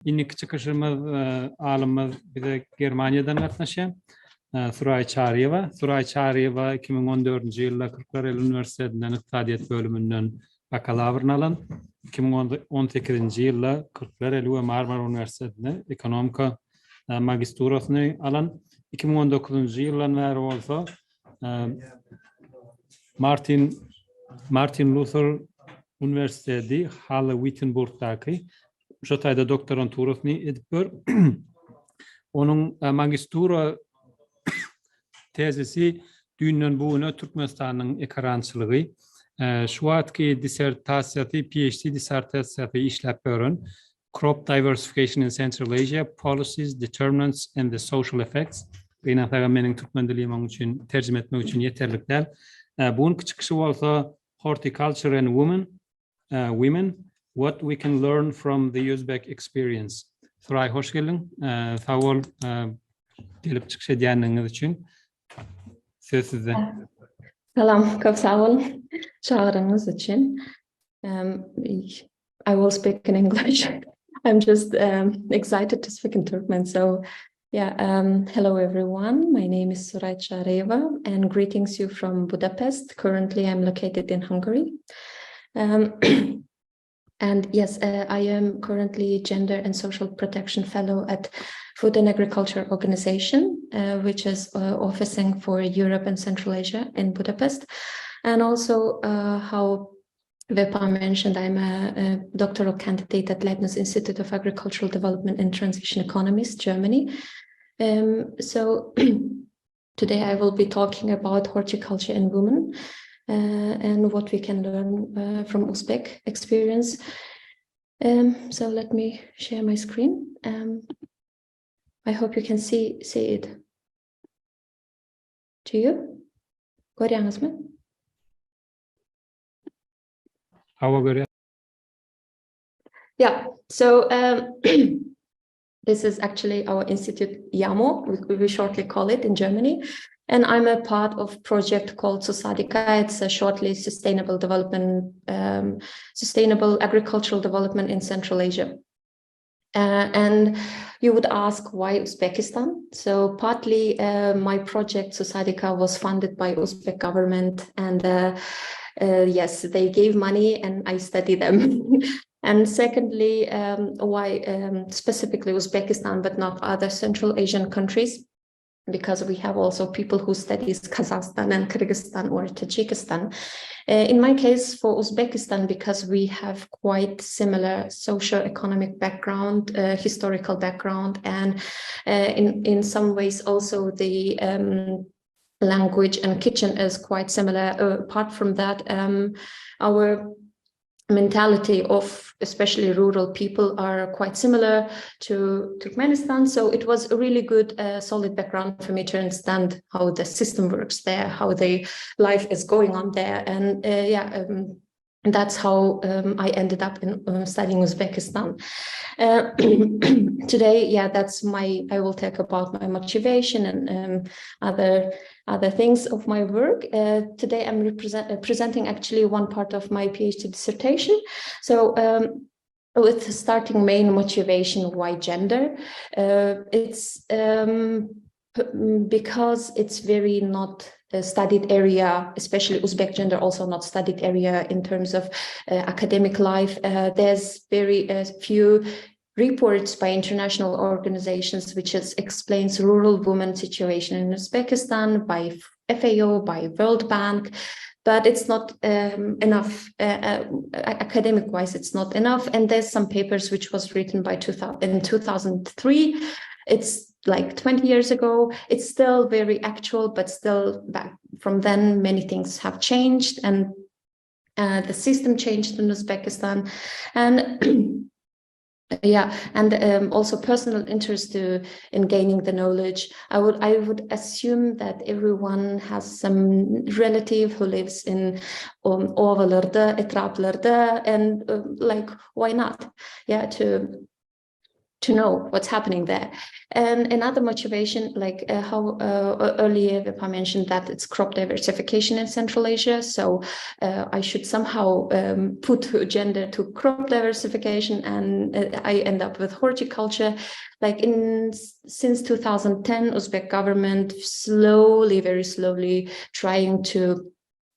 İnnik çıkışımız alımız bize Germanya'dan katnaşan. Suray Charyyeva. Suray Charyyeva 2014 yılda Kırklareli Üniversitesi'nden İktisadiyet bölümünden bakalavrını alan. 2018 yılda Kırklareli ve Marmara Üniversitesi'nde ekonomika magistrasını alan. 2019 yıldan beri olsa Martin Luther Üniversitesi Halle-Wittenberg'daki şu tayda doktoranturasını edip bör. Onun magistura tezisi dünyanın buğuna Türkmenistan'ın ekrançılığı. Şu atki disertasiyatı, PhD disertasiyatı işlep börün. Crop Diversification in Central Asia, Policies, Determinants and the Social Effects. Beynatağa menin Türkmen diliğim için tercüme etmek için yeterlikler. Bunun çıkışı olsa Horticulture and Women, What we can learn from the Uzbek experience. Suray, hoş geldin. Sağ ol gelip çıkış edeniniz için. Söz sizde. Selam, çok sağ olun çağrınız için. I will speak in English. I'm just excited to speak in Turkmen. So, yeah, hello everyone. My name is Suray Charyyeva and greetings you from Budapest. Currently, I'm located in Hungary. And yes, I am currently Gender and Social Protection Fellow at Food and Agriculture Organization, which is officing for Europe and Central Asia in Budapest. And also, how Vepa mentioned, I'm a doctoral candidate at Leibniz Institute of Agricultural Development and Transition Economies, Germany. So today I will be talking about horticulture and women. And what we can learn from Uzbek experience. So let me share my screen. I hope you can see it. Do you? Görüyorsunuz mu? Hava göre. Yeah. So this is actually our institute, YAMO. We shortly call it in Germany. And I'm a part of a project called Susadika. It's a shortly sustainable development, sustainable agricultural development in Central Asia. And you would ask why Uzbekistan? So partly my project Susadika was funded by Uzbek government, and yes, they gave money and I studied them. And secondly, why specifically Uzbekistan, but not other Central Asian countries? Because we have also people who studies Kazakhstan and Kyrgyzstan or Tajikistan. In my case, for Uzbekistan, because we have quite similar socio-economic background, historical background, and in some ways also the language and kitchen is quite similar. Apart from that, our mentality of especially rural people are quite similar to Turkmenistan. So it was a really good, solid background for me to understand how the system works there, how the life is going on there. And that's how I ended up in studying Uzbekistan. Today, I will talk about my motivation and other things of my work. Today I'm presenting actually one part of my PhD dissertation. So with starting main motivation, why gender? It's because it's very not a studied area, especially Uzbek gender, also not studied area in terms of academic life. There's very few reports by international organizations which explains rural women situation in Uzbekistan by FAO, by World Bank, but it's not enough. Academic-wise, it's not enough. And there's some papers which was written in 2003. It's like 20 years ago. It's still very actual, but still back from then, many things have changed, and the system changed in Uzbekistan. And also personal interest in gaining the knowledge. I would assume that everyone has some relative who lives in ovalarda, etraplarda, and like, why not? Yeah, to to know what's happening there. And another motivation, like how earlier Vipa mentioned that it's crop diversification in Central Asia. So I should somehow put gender to crop diversification, and I end up with horticulture. Like since 2010, Uzbek government slowly, very slowly trying to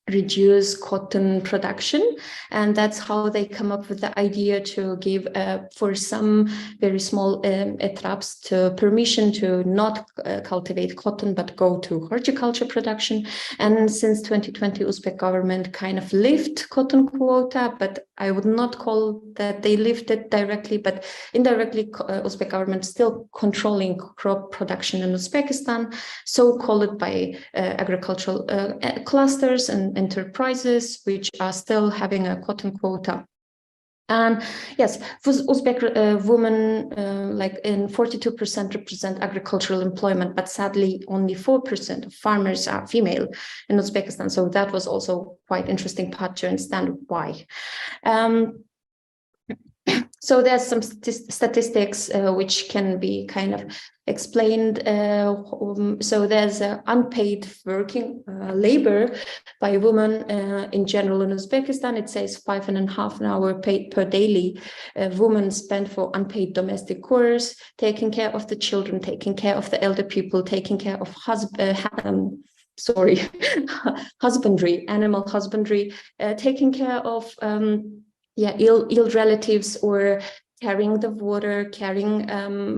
reduce cotton production, and that's how they come up with the idea to give for some very small etraps to permission to not cultivate cotton but go to horticulture production. And since 2020, Uzbek government kind of lift cotton quota, but I would not call that they lifted directly, but indirectly Uzbek government still controlling crop production in Uzbekistan, so called by agricultural clusters and enterprises which are still having a cotton quota. And yes, Uzbek women like in 42% represent agricultural employment, but sadly only 4% of farmers are female in Uzbekistan. So that was also quite interesting part to understand why. So there's some statistics which can be kind of explained. So there's unpaid working labor by women in general in Uzbekistan. It says 5.5 hours paid per daily. Women spend for unpaid domestic chores, taking care of the children, taking care of the elder people, taking care of husbandry, animal husbandry, taking care of ill relatives, or carrying the water, carrying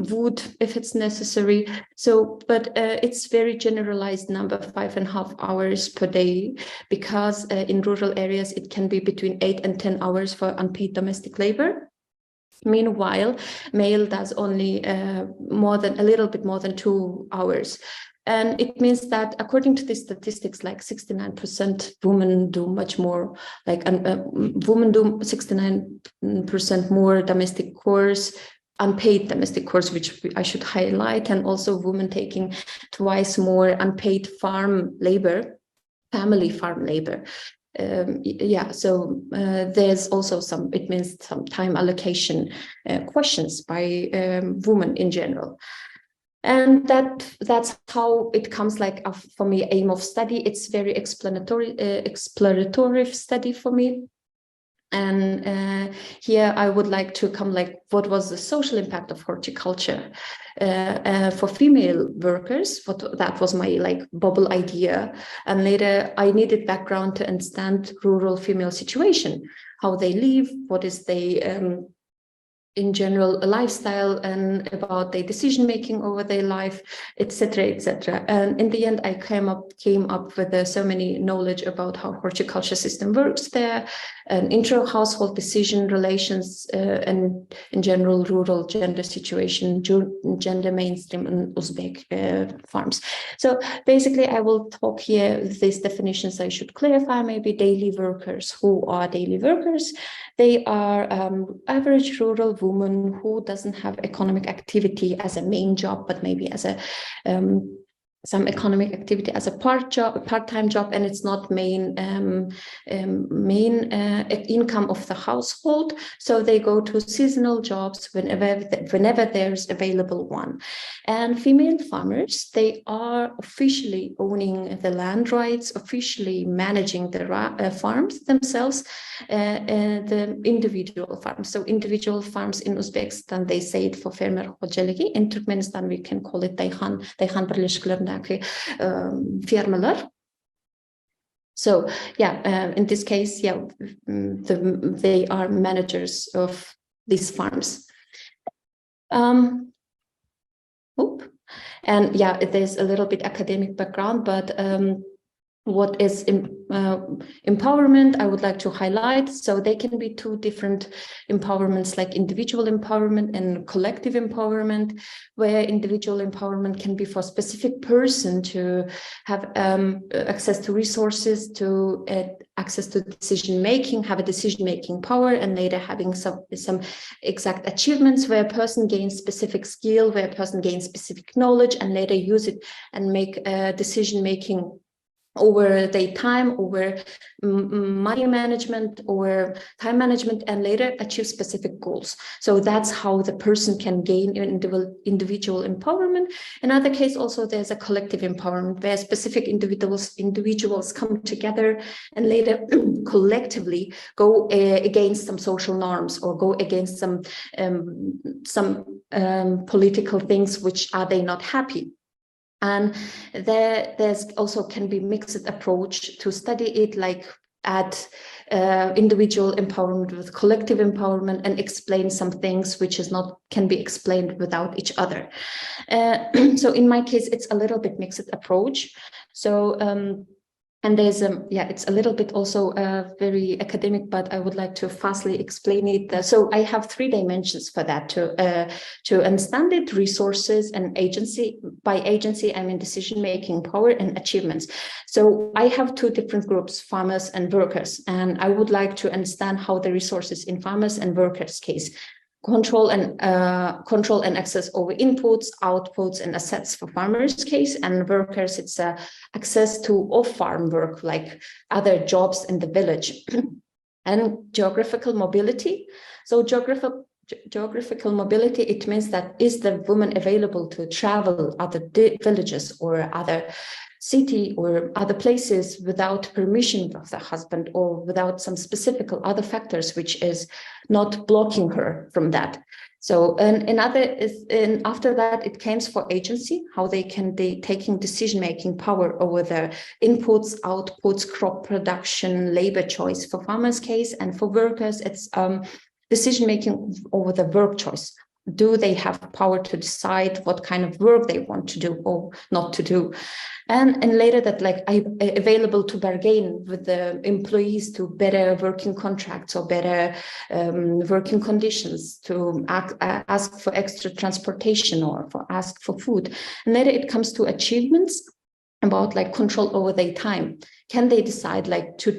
wood if it's necessary. So, but it's very generalized number, 5.5 hours per day, because in rural areas it can be between 8 and 10 hours for unpaid domestic labor. Meanwhile, male does only a little bit more than 2 hours. And it means that according to the statistics, like 69% women do much more, like women do 69% more domestic chores, unpaid domestic chores, which I should highlight, and also women taking twice more unpaid farm labor, family farm labor. So there's also some time allocation questions by women in general. And that's how it comes, like for me, aim of study. It's very explorative study for me. And here I would like to come, like, what was the social impact of horticulture for female workers? That was my bubble idea. And later I needed background to understand rural female situation, how they live, what is they in general a lifestyle, and about their decision making over their life, etc., etc. And in the end, I came up with so many knowledge about how horticulture system works there, and intra-household decision relations, and in general rural gender situation, gender mainstream in Uzbek farms. So basically, I will talk here these definitions. I should clarify maybe daily workers. Who are daily workers? They are average rural woman who doesn't have economic activity as a main job, but maybe as a some economic activity as a part-time job, and it's not main income of the household. So they go to seasonal jobs whenever there's available one. And female farmers, they are officially owning the land rights, officially managing the farms themselves, the individual farms. So individual farms in Uzbekistan, they say it for fermer xo'jaligi. In Turkmenistan, we can call it dayhan birlashmalarida fermalar. So in this case, they are managers of these farms. And there's a little bit academic background, but what is empowerment, I would like to highlight. So they can be two different empowerments, like individual empowerment and collective empowerment, where individual empowerment can be for a specific person to have access to resources, to access to decision-making, have a decision-making power, and later having some exact achievements where a person gains specific skill, where a person gains specific knowledge, and later use it and make decision-making over their time, over money management or time management, and later achieve specific goals. So that's how the person can gain individual empowerment. In other case, also there's a collective empowerment where specific individuals come together and later collectively go against some social norms or go against some political things which are they not happy. And there's also can be mixed approach to study it, like add individual empowerment with collective empowerment and explain some things which is not can be explained without each other. So in my case, it's a little bit mixed approach. So and there's it's a little bit also very academic, but I would like to fastly explain it. So I have 3 dimensions for that to understand it: resources and agency. By agency, I mean decision-making power and achievements. So I have 2 different groups, farmers and workers, and I would like to understand how the resources in farmers and workers case control and access over inputs, outputs, and assets for farmers' case, and workers, it's access to off-farm work like other jobs in the village. And geographical mobility. So geographical mobility, it means that is the woman available to travel other villages or other city or other places without permission of the husband or without some specific other factors which is not blocking her from that. So and after that it comes for agency, how they can be taking decision-making power over the inputs, outputs, crop production, labor choice for farmers' case, and for workers it's decision-making over the work choice. Do they have power to decide what kind of work they want to do or not to do? And later that like I'm available to bargain with the employees to better working contracts or better working conditions, to ask for extra transportation or ask for food. And later it comes to achievements about like control over their time. Can they decide like to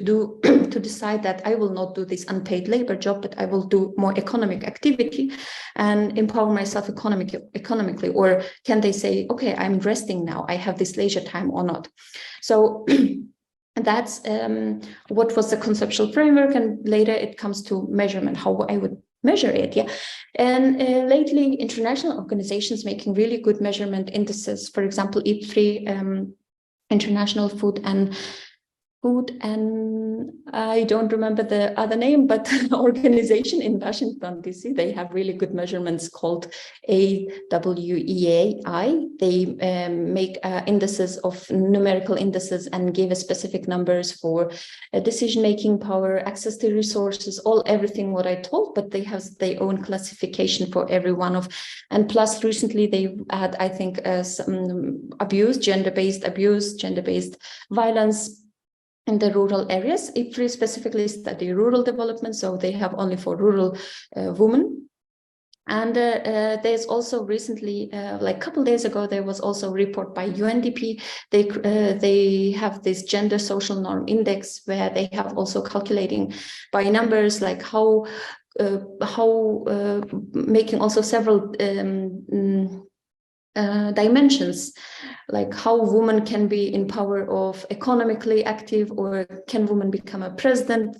decide that I will not do this unpaid labor job, but I will do more economic activity and empower myself economically? Or can they say, okay, I'm resting now, I have this leisure time or not? So that's what was the conceptual framework. And later it comes to measurement, how I would measure it. Yeah. And lately international organizations making really good measurement indices, for example, IFPRI, International Food and I don't remember the other name, but organization in Washington, DC, they have really good measurements called AWEAI. They make indices of numerical indices and give a specific numbers for decision-making power, access to resources, everything what I told, but they have their own classification for every one of, and plus recently they had, I think, some abuse, gender-based violence in the rural areas. IFPRI specifically study rural development, so they have only for rural women. And there's also recently, like a couple days ago, there was also a report by UNDP. They have this gender social norm index where they have also calculating by numbers like how making also several dimensions, like how women can be in power of economically active, or can women become a president,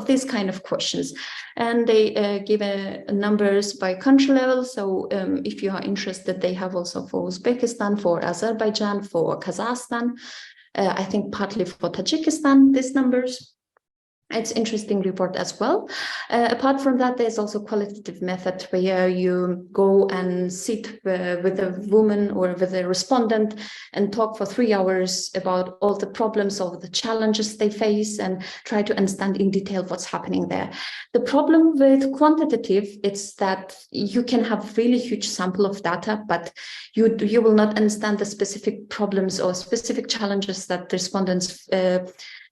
these kind of questions. And they give numbers by country level. So if you are interested, they have also for Uzbekistan, for Azerbaijan, for Kazakhstan, I think partly for Tajikistan, these numbers. It's an interesting report as well. Apart from that, there's also qualitative method where you go and sit with a woman or with a respondent and talk for 3 hours about all the problems or the challenges they face and try to understand in detail what's happening there. The problem with quantitative, it's that you can have really huge sample of data, but you will not understand the specific problems or specific challenges that the respondents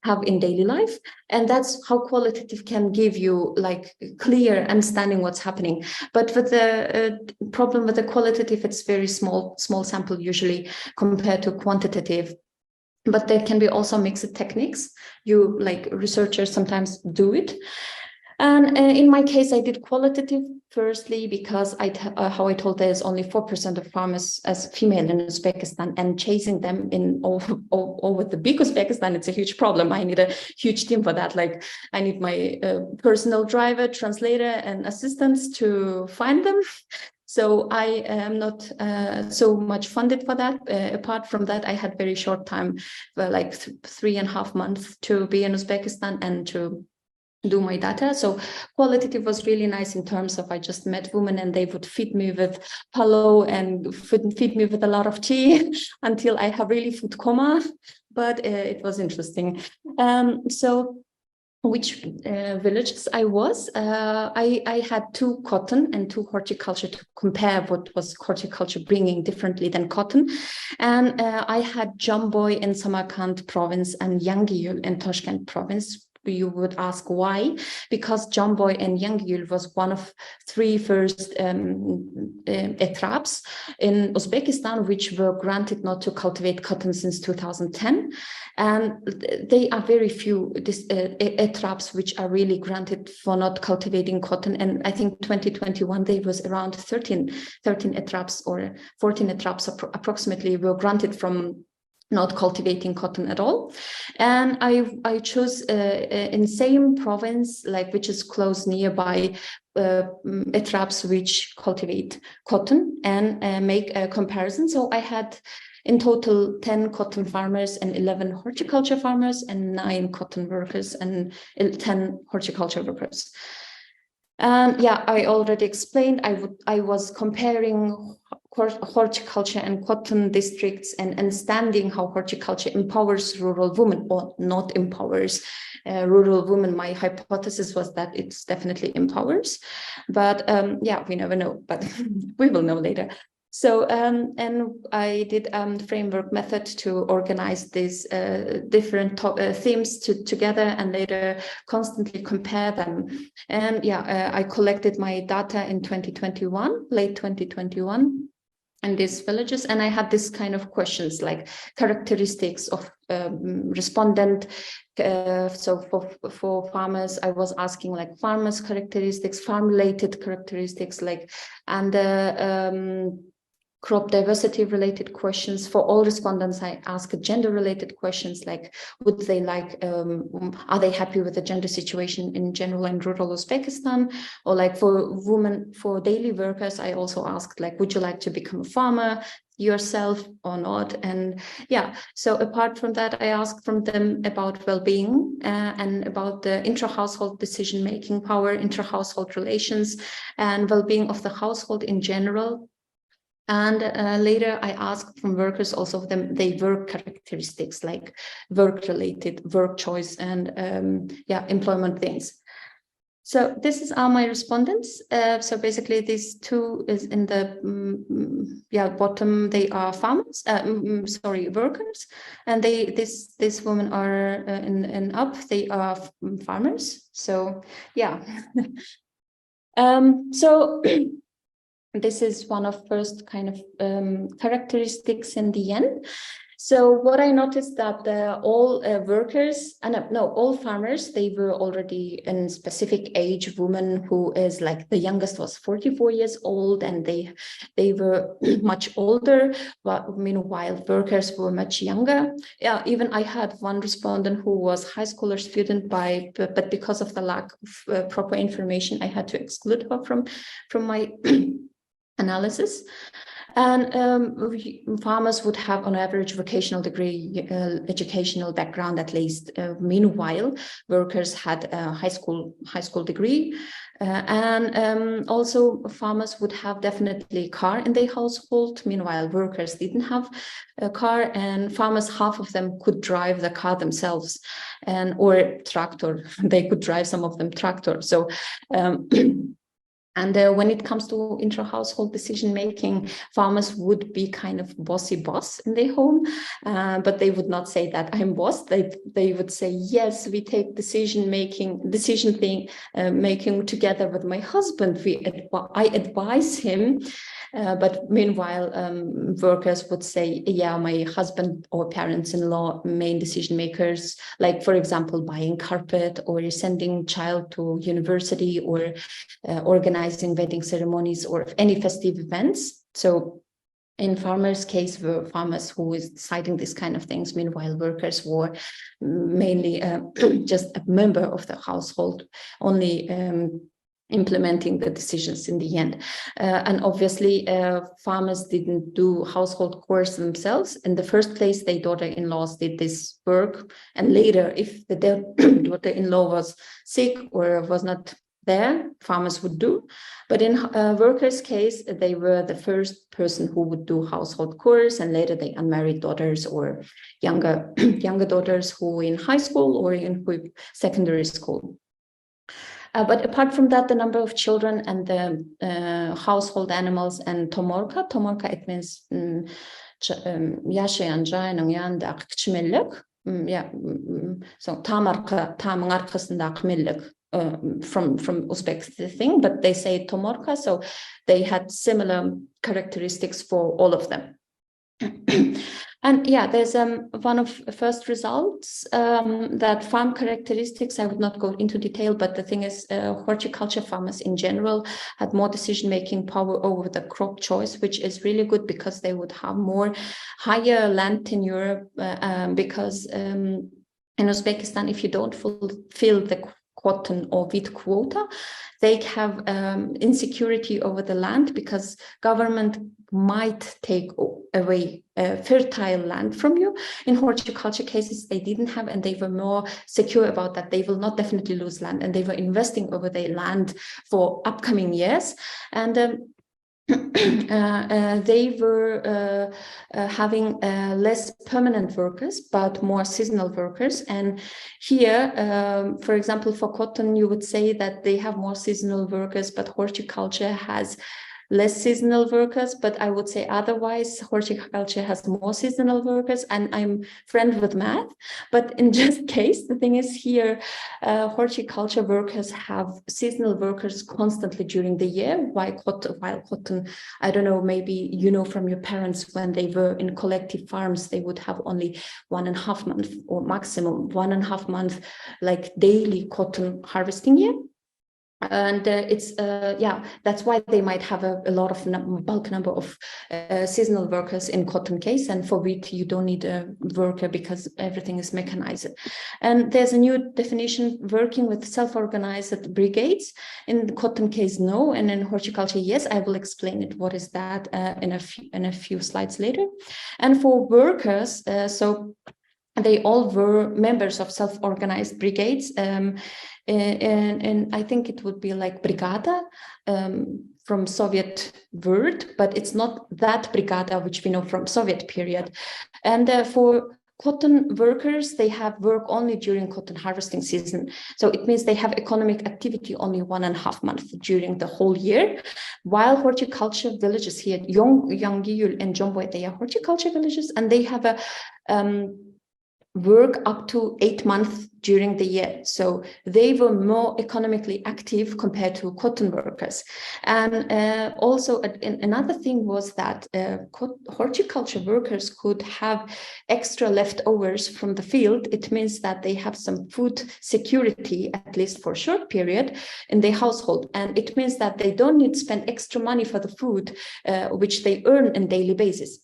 have in daily life. And that's how qualitative can give you like clear understanding what's happening. But with the problem with the qualitative, it's very small sample usually compared to quantitative. But there can be also mixed techniques. You like researchers sometimes do it. And in my case, I did qualitative firstly because how I told there's only 4% of farmers as female in Uzbekistan, and chasing them in over the big Uzbekistan, it's a huge problem. I need a huge team for that. Like I need my personal driver, translator, and assistants to find them. So I am not so much funded for that. Apart from that, I had very short time, like 3.5 months to be in Uzbekistan and to do my data. So qualitative was really nice in terms of I just met women and they would feed me with hello and feed me with a lot of tea until I have really food coma. But it was interesting. So which villages I was. I had 2 cotton and 2 horticulture to compare what was horticulture bringing differently than cotton. And I had Jamboy in Samarkand province and Yangiul in Tashkent province. You would ask why? Because Jamboy and Yangiul was one of 3 first etraps in Uzbekistan, which were granted not to cultivate cotton since 2010. And they are very few etraps which are really granted for not cultivating cotton. And I think 2021, there was around 13 etraps or 14 etraps approximately were granted from not cultivating cotton at all. And I chose in same province, like which is close nearby, etraps which cultivate cotton and make a comparison. So I had in total 10 cotton farmers and 11 horticulture farmers and 9 cotton workers and 10 horticulture workers. And yeah, I already explained, I was comparing horticulture and cotton districts and understanding how horticulture empowers rural women or not empowers rural women. My hypothesis was that it's definitely empowers, but yeah, we never know, but we will know later. So, and I did framework method to organize these different themes together and later constantly compare them. And yeah, I collected my data in 2021, late 2021. In these villages, and I had this kind of questions like characteristics of respondent. So for farmers, I was asking like farmers characteristics, farm related characteristics, like and crop diversity related questions. For all respondents, I ask gender related questions like would they like, are they happy with the gender situation in general in rural Uzbekistan? Or like for women, for daily workers, I also asked like, would you like to become a farmer yourself or not? And yeah, so apart from that, I asked from them about well-being and about the intra-household decision-making power, intra-household relations, and well-being of the household in general. And later I asked from workers also they work characteristics like work-related, work choice, and yeah, employment things. So this are my respondents. So basically these 2 is in the bottom, they are farmers, workers, and these women are in up, they are farmers. So yeah. So this is one of first kind of characteristics in the end. So what I noticed that all workers, all farmers, they were already in specific age. Woman who is like the youngest was 44 years old, and they were much older. But meanwhile, workers were much younger. Yeah, even I had one respondent who was high school student but because of the lack of proper information, I had to exclude her from my analysis. And farmers would have on average vocational degree, educational background at least. Meanwhile, workers had a high school degree. And also farmers would have definitely a car in their household. Meanwhile, workers didn't have a car, and farmers, half of them could drive the car themselves or tractor. They could drive, some of them tractor. So and when it comes to intra-household decision-making, farmers would be kind of bossy boss in their home, but they would not say that I'm boss. They would say, yes, we take decision making together with my husband. I advise him But meanwhile, workers would say, yeah, my husband or parents-in-law, main decision makers, like, for example, buying carpet or sending child to university or organizing wedding ceremonies or any festive events. So in farmers' case, were farmers who is deciding these kind of things. Meanwhile, workers were mainly just a member of the household, only implementing the decisions in the end. And obviously, farmers didn't do household chores themselves. In the first place, their daughter-in-laws did this work. And later, if the daughter-in-law was sick or was not there, farmers would do. But in workers' case, they were the first person who would do household chores, and later the unmarried daughters or younger daughters who were in high school or in secondary school. But apart from that, the number of children and the household animals and tomorka, it means yaşayan cayının yanında kıçmellik. So tamın arkasında kıçmellik. From Uzbek thing, but they say tomorka, so they had similar characteristics for all of them. And yeah, there's one of the first results that farm characteristics. I would not go into detail, but the thing is, horticulture farmers in general had more decision-making power over the crop choice, which is really good because they would have more higher land tenure. Because in Uzbekistan, if you don't fulfill the cotton or wheat quota, they have insecurity over the land because government might take away fertile land from you. In horticulture cases, they didn't have, and they were more secure about that. They will not definitely lose land, and they were investing over their land for upcoming years. And they were having less permanent workers, but more seasonal workers. And here, for example, for cotton, you would say that they have more seasonal workers, but horticulture has less seasonal workers. But I would say otherwise, horticulture has more seasonal workers, and I'm friend with math. But in just case, the thing is here, horticulture workers have seasonal workers constantly during the year, while cotton, I don't know, maybe you know from your parents when they were in collective farms, they would have only 1.5 months or maximum 1.5 months, like daily cotton harvesting year. And it's that's why they might have a lot of bulk number of seasonal workers in cotton case, and for wheat you don't need a worker because everything is mechanized. And there's a new definition, working with self-organized brigades. In cotton case, no, and in horticulture, yes. I will explain it. What is that in a few slides later. And for workers, so they all were members of self-organized brigades. And I think it would be like brigada from Soviet word, but it's not that brigada which we know from Soviet period. And for cotton workers, they have work only during cotton harvesting season. So it means they have economic activity only 1.5 months during the whole year. While horticulture villages here, Yanggiyul and Jomboy, they are horticulture villages, and they have a work up to 8 months during the year. So they were more economically active compared to cotton workers. And also another thing was that horticulture workers could have extra leftovers from the field. It means that they have some food security, at least for a short period, in their household. And it means that they don't need to spend extra money for the food, which they earn on a daily basis.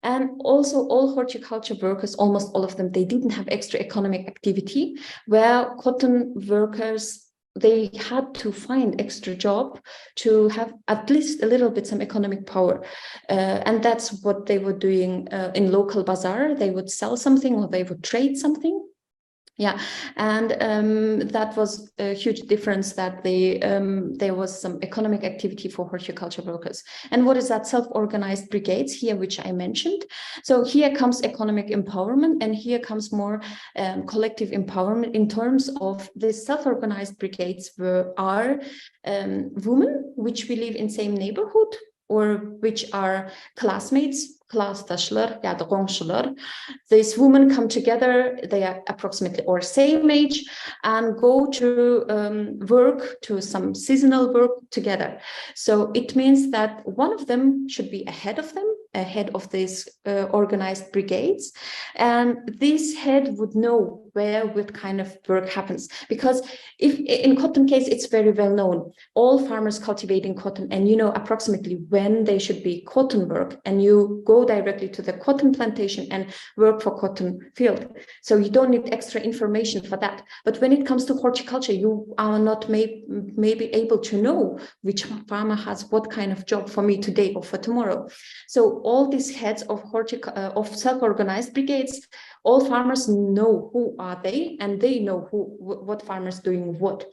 And also all horticulture workers, almost all of them, they didn't have extra economic activity, where cotton workers, they had to find extra job to have at least a little bit some economic power. And that's what they were doing in local bazaar. They would sell something or they would trade something. Yeah, and that was a huge difference, that there was some economic activity for horticulture workers. And what is that? Self-organized brigades here, which I mentioned. So here comes economic empowerment, and here comes more collective empowerment in terms of the self-organized brigades are women, which we live in same neighborhood, or which are classmates, classdaşlar ya da komşular. These women come together, they are approximately or same age, and go to work, to some seasonal work together. So it means that one of them should be ahead of these organized brigades, and this head would know where what kind of work happens. Because if in cotton case, it's very well known, all farmers cultivating cotton, and you know approximately when they should be cotton work, and you go directly to the cotton plantation and work for cotton field. So you don't need extra information for that. But when it comes to horticulture, you are not maybe able to know which farmer has what kind of job for me today or for tomorrow. So all these heads of self-organized brigades, all farmers know who are they, and they know what farmers doing what,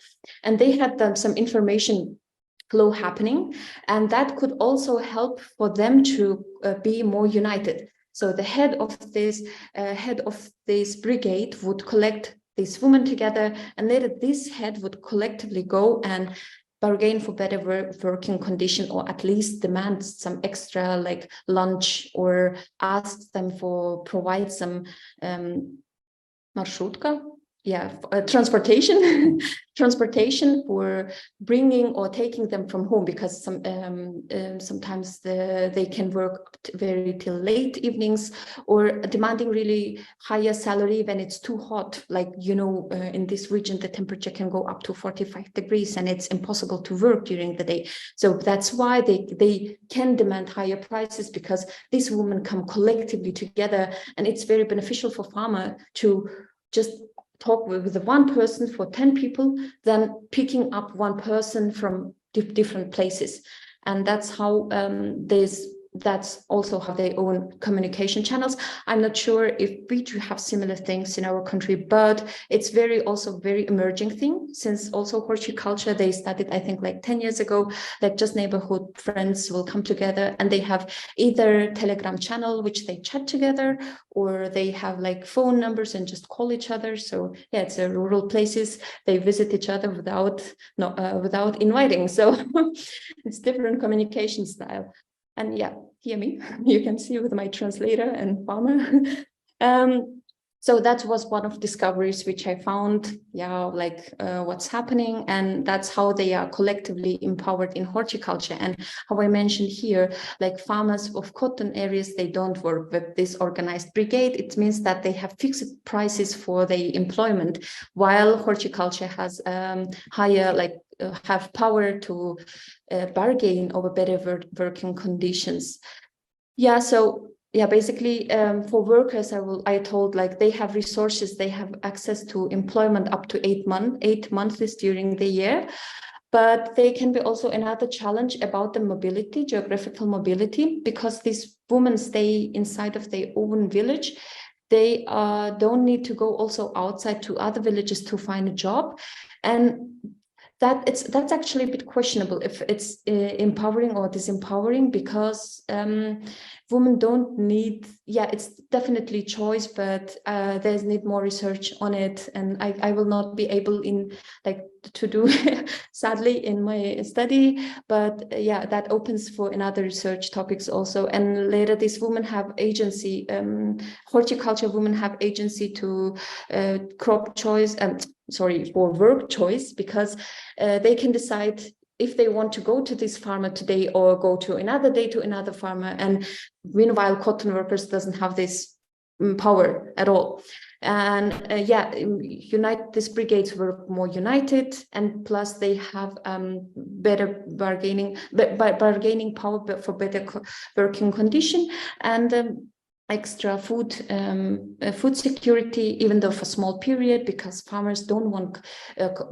and they had done some information flow happening, and that could also help for them to be more united. So the head of this brigade would collect these women together, and later this head would collectively go and bargain for better working condition, or at least demand some extra like lunch, or ask them for provide some marshrutka, transportation transportation for bringing or taking them from home, because sometimes they can work very till late evenings, or demanding really higher salary when it's too hot, like in this region the temperature can go up to 45 degrees and it's impossible to work during the day. So that's why they can demand higher prices, because these women come collectively together, and it's very beneficial for farmer to just talk with the one person for 10 people, then picking up one person from different places. And that's how that's also how they own communication channels. I'm not sure if we do have similar things in our country, but it's also very emerging thing, since also horticulture, they started, I think like 10 years ago, like just neighborhood friends will come together, and they have either Telegram channel, which they chat together, or they have like phone numbers and just call each other. So yeah, it's rural places, they visit each other without inviting. So it's different communication style. And yeah, hear me, you can see with my translator and farmer. So that was one of discoveries which I found, what's happening, and that's how they are collectively empowered in horticulture. And how I mentioned here, like farmers of cotton areas, they don't work with this organized brigade. It means that they have fixed prices for their employment, while horticulture has higher, have power to bargain over better working conditions. Yeah, so yeah, basically for workers, I told like they have resources, they have access to employment up to 8 months during the year. But they can be also another challenge about the mobility, geographical mobility, because these women stay inside of their own village. They don't need to go also outside to other villages to find a job. And that's actually a bit questionable if it's empowering or disempowering, because women don't need, it's definitely choice, but there's need more research on it, and I will not be able to do sadly in my study, but that opens for another research topics also. And later these women have agency, horticulture women have agency to crop choice, for work choice, because they can decide if they want to go to this farmer today or go to another day to another farmer. And meanwhile, cotton workers doesn't have this power at all. And these brigades were more united, and plus they have better bargaining power for better working condition, and extra food security, even though for small period, because farmers don't want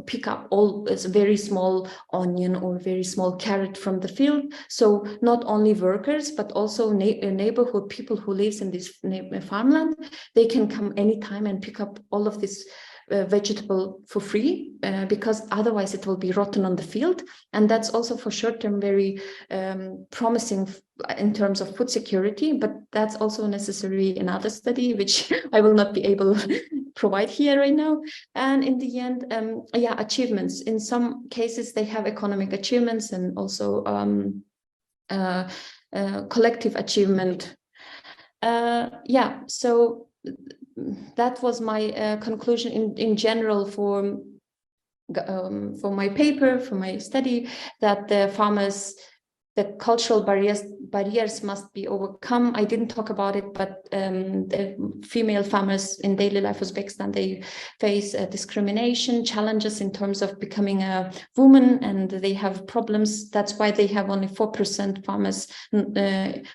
pick up all this very small onion or very small carrot from the field. So not only workers, but also neighborhood people who lives in this farmland, they can come anytime and pick up all of this vegetable for free, because otherwise it will be rotten on the field. And that's also for short term very promising in terms of food security, but that's also necessary in another study, which I will not be able to provide here right now. And in the end, achievements. In some cases, they have economic achievements, and also collective achievement. Yeah, so that was my conclusion in general for my paper, for my study, that the farmers, the cultural barriers must be overcome. I didn't talk about it, but the female farmers in daily life in Uzbekistan, they face discrimination, challenges in terms of becoming a woman, and they have problems. That's why they have only 4% farmers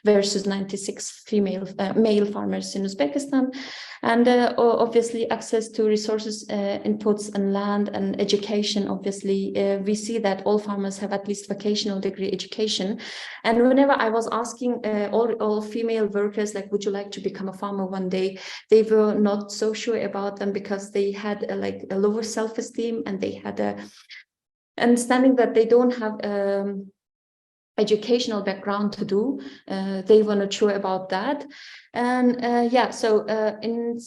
versus 96 male farmers in Uzbekistan. And obviously access to resources, inputs and land and education. Obviously, we see that all farmers have at least vocational degree education. And whenever I was asking all female workers, like, would you like to become a farmer one day? They were not so sure about them because they had like a lower self-esteem, and they had a understanding that they don't have educational background to do. They were not sure about that. And yeah, so in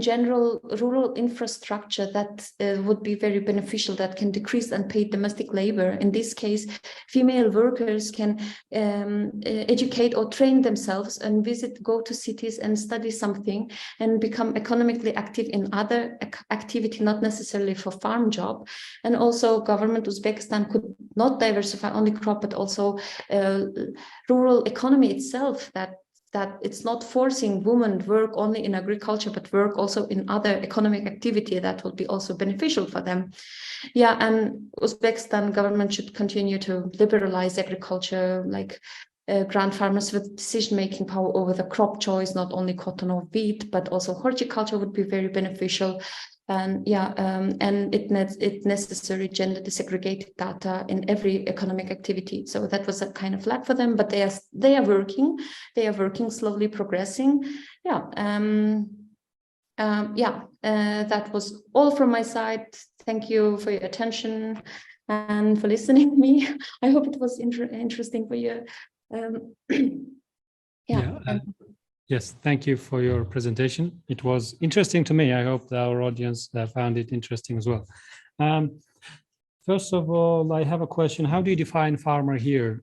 general, rural infrastructure that would be very beneficial, that can decrease unpaid domestic labor. In this case, female workers can educate or train themselves and go to cities and study something and become economically active in other activity, not necessarily for farm job. And also government Uzbekistan could not diversify only crop, but also rural economy itself, that it's not forcing women work only in agriculture, but work also in other economic activity that will be also beneficial for them. Yeah, and Uzbekistan government should continue to liberalize agriculture, like grant farmers with decision-making power over the crop choice, not only cotton or wheat, but also horticulture would be very beneficial. And yeah, and it necessary gender desegregated data in every economic activity. So that was a kind of lack for them, but they are working, slowly progressing. Yeah, that was all from my side. Thank you for your attention and for listening to me. I hope it was interesting for you. Yes, thank you for your presentation. It was interesting to me. I hope that our audience found it interesting as well. First of all, I have a question. How do you define farmer here?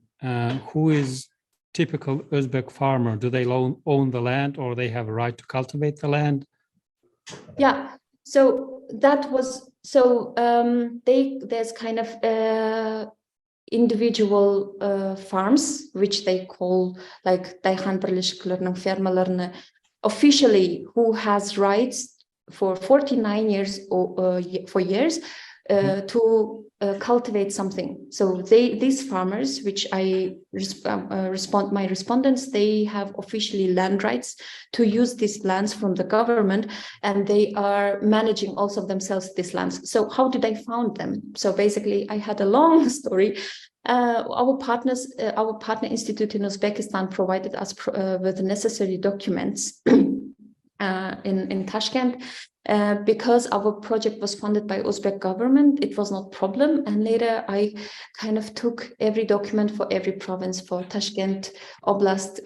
Who is typical Uzbek farmer? Do they own the land, or they have a right to cultivate the land? Yeah, so that was, there's kind of individual farms, which they call like Dayhan birleşiklerinin fermalarını, officially, who has rights for 49 years for years to cultivate something. So these farmers, which my respondents, they have officially land rights to use these lands from the government, and they are managing also themselves these lands. So how did I found them? So basically, I had a long story. Our partner institute in Uzbekistan provided us with the necessary documents in Tashkent. Because our project was funded by Uzbek government, it was not problem. And later I kind of took every document for every province, for Tashkent Oblast,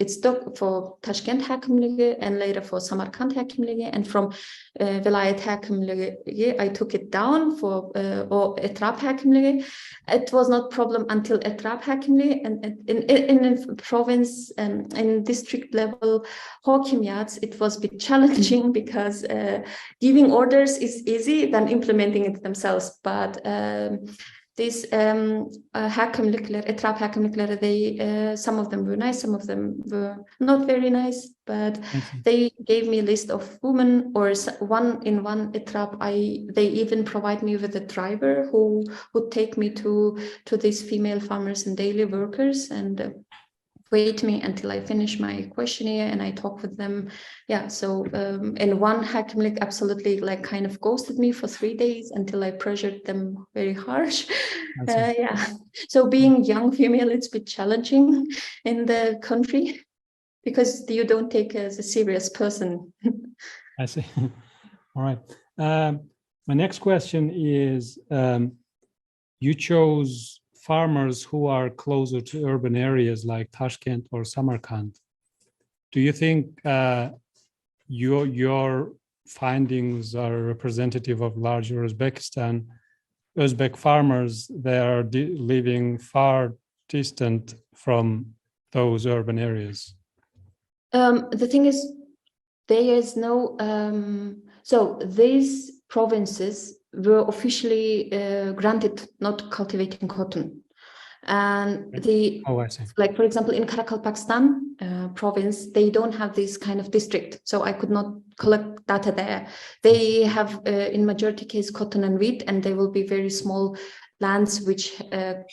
for Tashkent Hakimligi, and later for Samarkand Hakimligi, and from Vilayet Hakimligi, I took it down for or Etrap Hakimligi. It was not problem until Etrap Hakimligi, and in province and in district level Hakimiyats, it was a bit challenging because giving orders is easy than implementing it themselves. But these hakimlikler, etraf hakimlikler, they some of them were nice, some of them were not very nice. But they gave me a list of women, or one etraf. They even provide me with a driver who would take me to these female farmers and daily workers, and wait me until I finish my questionnaire and I talk with them. Yeah, so and one hakimlik absolutely like kind of ghosted me for 3 days until I pressured them very harsh. Yeah, so being young female, it's a bit challenging in the country because you don't take as a serious person. I see. All right. My next question is, you chose farmers who are closer to urban areas like Tashkent or Samarkand. Do you think your findings are representative of larger Uzbekistan? Uzbek farmers, they are living far distant from those urban areas? The thing is, there is no, so these provinces were officially granted not cultivating cotton. And the, Oh, I see. like, for example, in Karakalpakstan province, they don't have this kind of district. So I could not collect data there. They have, in majority case, cotton and wheat, and they will be very small lands which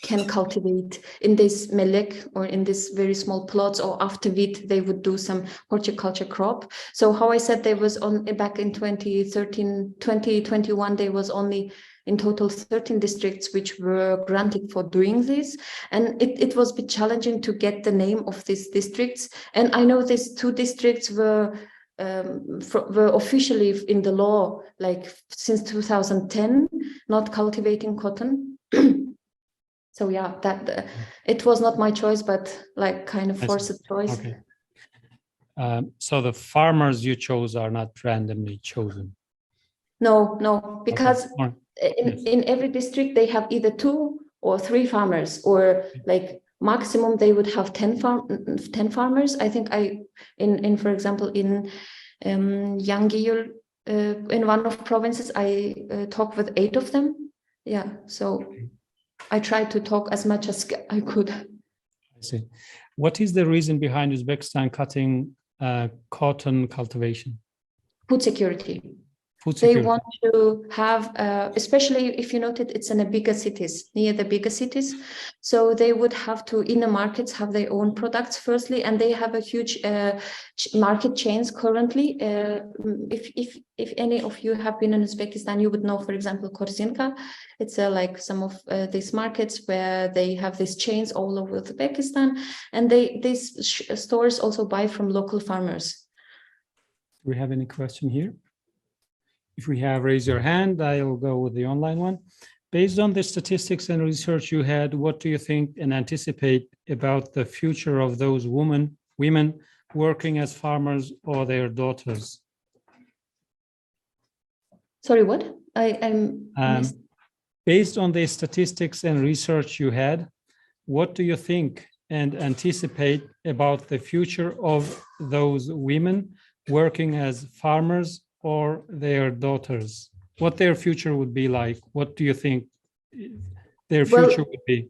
can cultivate in this melek or in this very small plots, or after wheat, they would do some horticulture crop. So how I said there was on back in 2013, 2021, there was only in total 13 districts which were granted for doing this. And it was a bit challenging to get the name of these districts. And I know these two districts were officially in the law, like since 2010, not cultivating cotton. So yeah, that it was not my choice, but like kind of forced choice. Okay. So the farmers you chose are not randomly chosen? No, because okay. in every district they have either 2 or 3 farmers, or like maximum they would have 10 farmers. I think in for example in Yangiul, in one of provinces, I talked with 8 of them. Yeah, so I tried to talk as much as I could. I see. What is the reason behind Uzbekistan cutting cotton cultivation? Food security. Food security. They want to have, especially if you noted, it's in the bigger cities, near the bigger cities. So they would have to, in the markets, have their own products firstly, and they have a huge market chains currently. If any of you have been in Uzbekistan, you would know, for example, Korzinka. It's like some of these markets where they have these chains all over Uzbekistan, and these stores also buy from local farmers. Do we have any question here? If we have, raise your hand. I'll go with the online one. Based on the statistics and research you had, what do you think and anticipate about the future of those women working as farmers or their daughters? Sorry, what? I'm based on the statistics and research you had, what do you think and anticipate about the future of those women working as farmers or their daughters? What their future would be like? What do you think their future would be?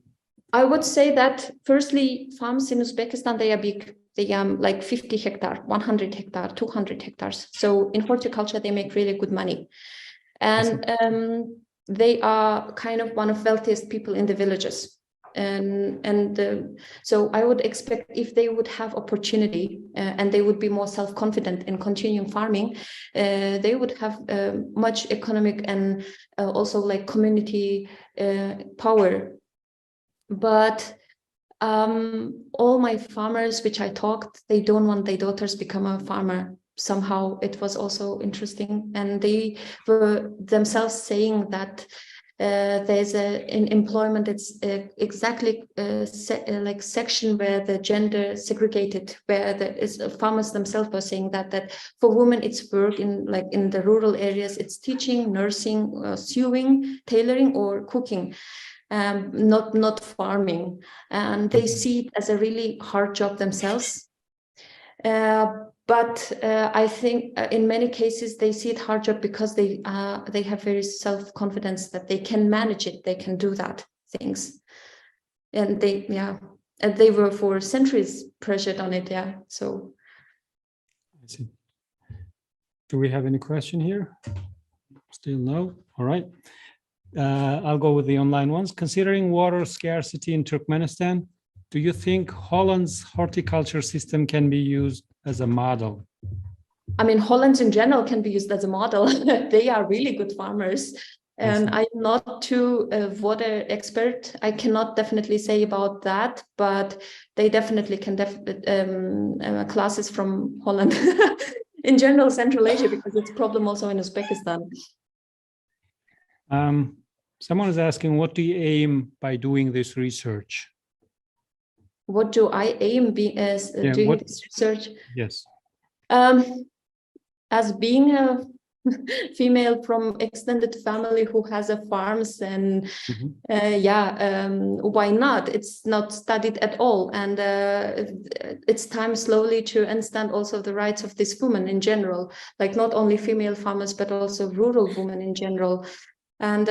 I would say that firstly, farms in Uzbekistan, they are big. They are like 50 hectares, 100 hectares, 200 hectares. So in horticulture, they make really good money. And they are kind of one of wealthiest people in the villages. So I would expect if they would have opportunity and they would be more self-confident in continuing farming, they would have much economic and also like community power. But all my farmers which I talked, they don't want their daughters become a farmer. Somehow it was also interesting, and they were themselves saying that there's in employment, it's exactly like section where the gender segregated, where there is farmers themselves were saying that for women it's work in like in the rural areas, it's teaching, nursing, sewing, tailoring, or cooking. Not farming, and they see it as a really hard job themselves. But I think in many cases they see it hard job because they have very self-confidence that they can manage it, they can do that things, and they were for centuries pressured on it. Yeah, so. I see. Do we have any question here? Still no. All right. I'll go with the online ones. Considering water scarcity in Turkmenistan, do you think Holland's horticulture system can be used as a model? I mean, Holland in general can be used as a model. They are really good farmers. And I'm not too water expert. I cannot definitely say about that, but they definitely can classes from Holland. In general, Central Asia, because it's a problem also in Uzbekistan. Someone is asking, what do you aim by doing this research? What do I aim doing this research? Yes. As being a female from extended family who has a farms, and why not? It's not studied at all, and it's time slowly to understand also the rights of this woman in general, like not only female farmers but also rural women in general. And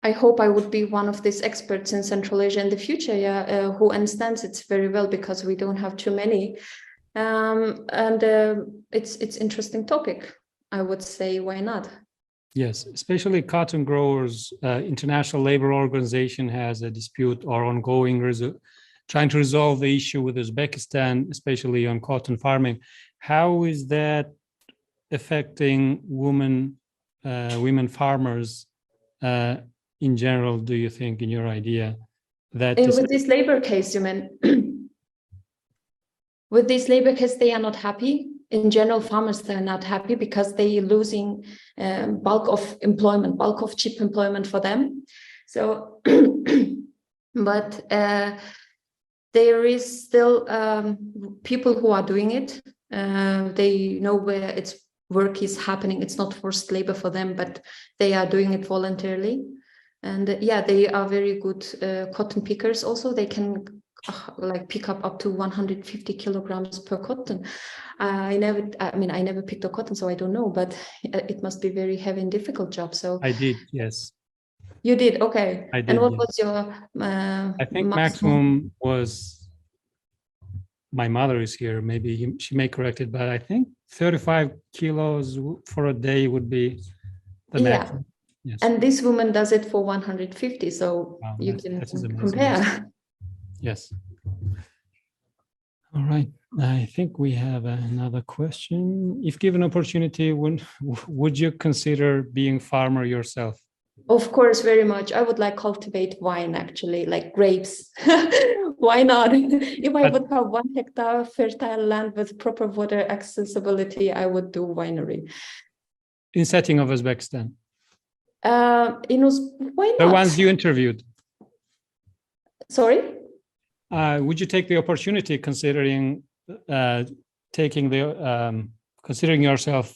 I hope I would be one of these experts in Central Asia in the future, who understands it very well, because we don't have too many. It's interesting topic. I would say, why not? Yes, especially cotton growers. International Labor Organization has a dispute or ongoing trying to resolve the issue with Uzbekistan, especially on cotton farming. How is that affecting women farmers in general, do you think, in your idea? With this labor case, you mean? With this labor case, they are not happy. In general, farmers, they're not happy because they're losing bulk of cheap employment for them. So, but there is still people who are doing it. They know where work is happening. It's not forced labor for them, but they are doing it voluntarily. And they are very good cotton pickers. Also, they can pick up to 150 kilograms per cotton. I never picked a cotton, so I don't know, but it must be very heavy and difficult job. So I did, yes. You did, okay. I did, and what yes. was your I think maximum was, my mother is here, maybe she may correct it, but I think 35 kilos for a day would be the maximum. Yes. And this woman does it for 150, so you can compare. Yes. All right. I think we have another question. If given opportunity, would you consider being farmer yourself? Of course, very much. I would like cultivate wine, actually, like grapes. Why not? If I would have 1 hectare fertile land with proper water accessibility, I would do winery. In setting of Uzbekistan? Why not? The ones you interviewed. Sorry? Would you take the opportunity, considering considering yourself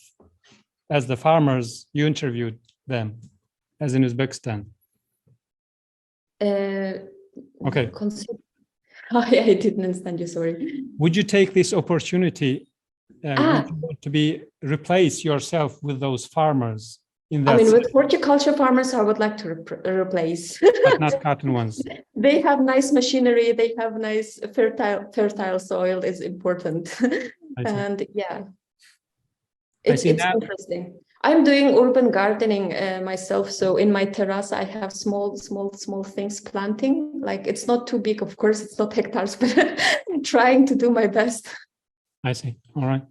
as the farmers you interviewed them, as in Uzbekistan? Okay. I didn't understand you, sorry. Would you take this opportunity to replace yourself with those farmers? With horticulture farmers, I would like to replace. But not cotton ones. They have nice machinery. They have nice fertile soil is important. And it's interesting. I'm doing urban gardening myself. So in my terrace, I have small things planting. Like, it's not too big, of course, it's not hectares, but I'm trying to do my best. I see. All right.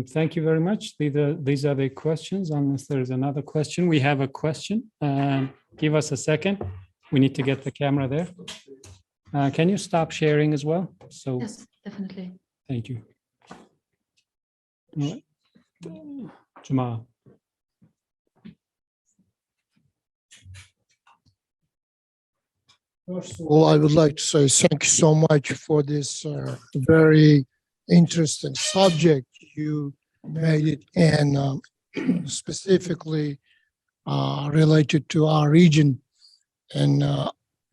Thank you very much. These are the questions, unless there is another question. We have a question. Give us a second. We need to get the camera there. Can you stop sharing as well? So yes, definitely. Thank you. Juma. First of all, I would like to say thank you so much for this very interesting subject you made it, and specifically related to our region, and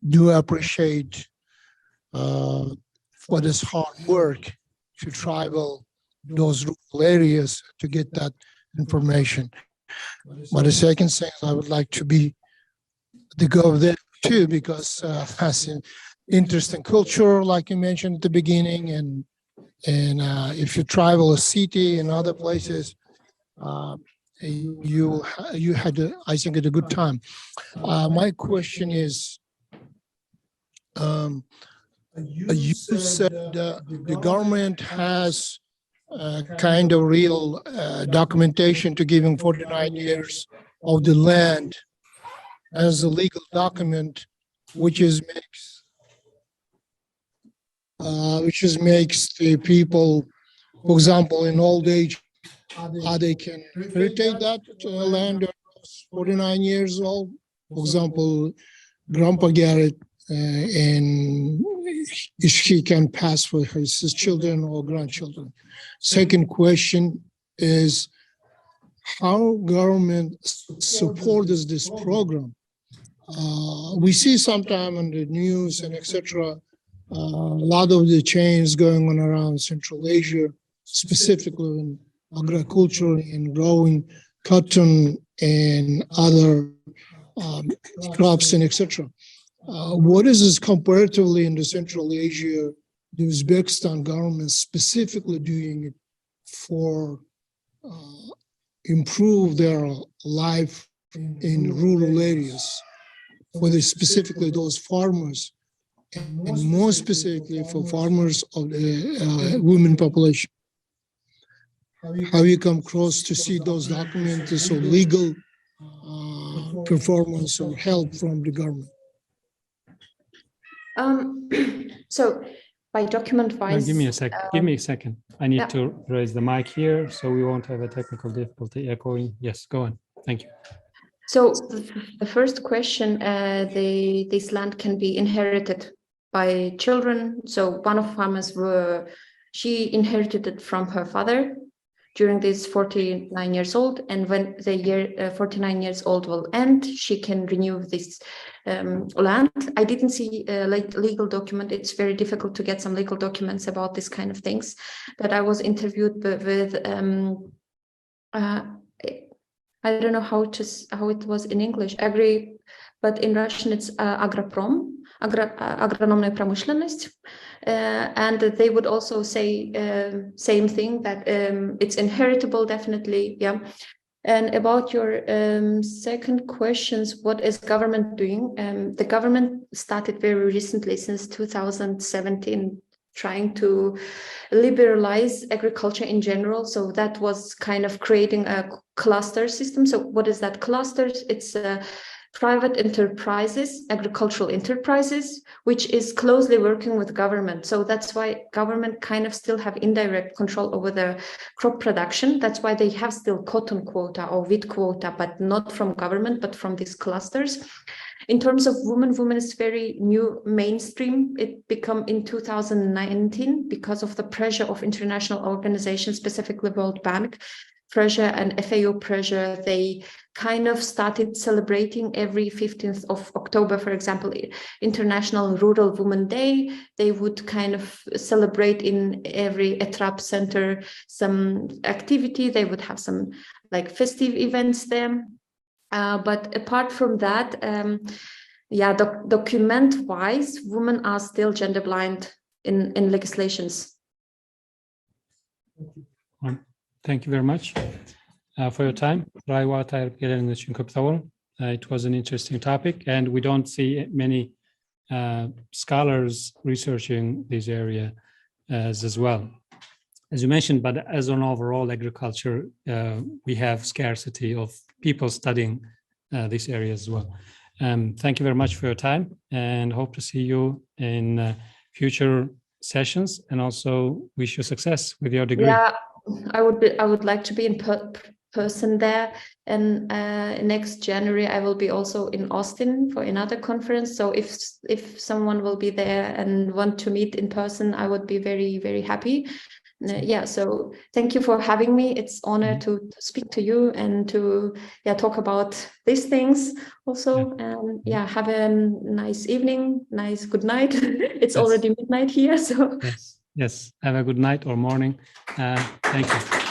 do appreciate for this hard work to travel those rural areas to get that information. But the second thing, I would like to go there too, because has an interesting culture, like you mentioned at the beginning, and if you travel a city and other places, you had, I think, a good time. My question is, you said the government has kind of real documentation to giving 49 years of the land as a legal document, which makes the people, for example, in old age, they can retain that land 49 years old. For example, Grandpa Garrett, and he can pass for his children or grandchildren. Second question is, how government supports this program. We see sometime on the news and etc. A lot of the change going on around Central Asia, specifically in agriculture and growing cotton and other crops and etc. What is this comparatively in the Central Asia, the Uzbekistan government specifically doing it for improve their life in rural areas, for specifically those farmers, and more specifically for farmers of the women population? Have you come across to see those documents or legal performance or help from the government? So by document wise, Give me a second. Give me a second. I need to raise the mic here so we won't have a technical difficulty echoing. Yes, go on. Thank you. So the first question, this land can be inherited by children. So one of farmers she inherited it from her father during this 49 years old. And when the year 49 years old will end, she can renew this land. I didn't see a legal document. It's very difficult to get some legal documents about this kind of things. But I was interviewed with I don't know how it was in English, but in Russian it's agroprom, агрономная промышленность. And they would also say same thing, that it's inheritable, definitely, yeah. And about your second questions, what is government doing? The government started very recently, since 2017, trying to liberalize agriculture in general. So that was kind of creating a cluster system. So what is that clusters? It's private enterprises, agricultural enterprises, which is closely working with government. So that's why government kind of still have indirect control over the crop production. That's why they have still cotton quota or wheat quota, but not from government, but from these clusters. In terms of women is very new mainstream. It became in 2019 because of the pressure of international organizations, specifically World Bank pressure and FAO pressure. They kind of started celebrating every 15th of October, for example, International Rural Women Day. They would kind of celebrate in every ETRAP center some activity. They would have some like festive events there. But apart from that, document-wise, women are still gender blind in legislations. Thank you very much for your time. It was an interesting topic, and we don't see many scholars researching this area as well. As you mentioned, but as an overall agriculture, we have scarcity of people studying this area as well. Thank you very much for your time, and hope to see you in future sessions, and also wish you success with your degree. Yeah, I would like to be in person there, and next January I will be also in Austin for another conference. So if someone will be there and want to meet in person, I would be very, very happy. So thank you for having me. It's an honor to speak to you and to talk about these things also. Have a nice evening, good night. It's already midnight here, so yes, have a good night or morning. Thank you.